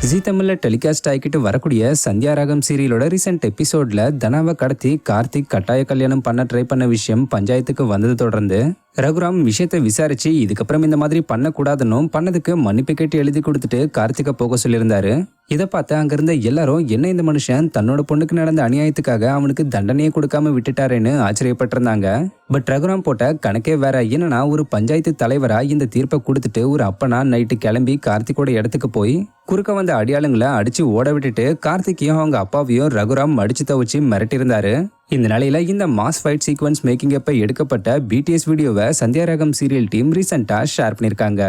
G தமிழ்ல telecast ஆகிக்கிட்டு வரக்கூடிய சந்தியா ராகம் சீரியலோட ரீசெண்ட் எபிசோட்ல தனாவை கடத்தி கார்த்திக் கட்டாய கல்யாணம் பண்ண ட்ரை பண்ண விஷயம் பஞ்சாயத்துக்கு வந்தது தொடர்ந்து ரகுராம் விஷயத்தை விசாரிச்சு இதுக்கப்புறம் இந்த மாதிரி பண்ணக்கூடாதுன்னு பண்ணதுக்கு மன்னிப்பு கேட்டு எழுதி கொடுத்துட்டு கார்த்திகை போக சொல்லியிருந்தாரு. இதை பார்த்து அங்கிருந்த எல்லாரும் என்ன இந்த மனுஷன் தன்னோட பொண்ணுக்கு நடந்த அநியாயத்துக்காக அவனுக்கு தண்டனையே கொடுக்காம விட்டுட்டாருன்னு ஆச்சரியப்பட்டிருந்தாங்க. பட் ரகுராம் போட்ட கணக்கே வேற. என்னன்னா ஒரு பஞ்சாயத்து தலைவரா இந்த தீர்ப்பை கொடுத்துட்டு ஒரு அப்பனா நைட்டு கிளம்பி கார்த்திகோட இடத்துக்கு போய் குறுக்க வந்த அடியாளுங்களை அடிச்சு ஓட விட்டுட்டு கார்த்திகையும் அவங்க அப்பாவையும் ரகுராம் அடிச்சு தவச்சு மிரட்டியிருந்தாரு. இந்த நிலையில இந்த மாஸ் ஃபைட் சீக்வன்ஸ் மேக்கிங் அப்ப எடுக்கப்பட்ட பிடிஎஸ் வீடியோவை சந்தியா ராகம் சீரியல் டீம் ரீசெண்டா ஷேர் பண்ணிருக்காங்க.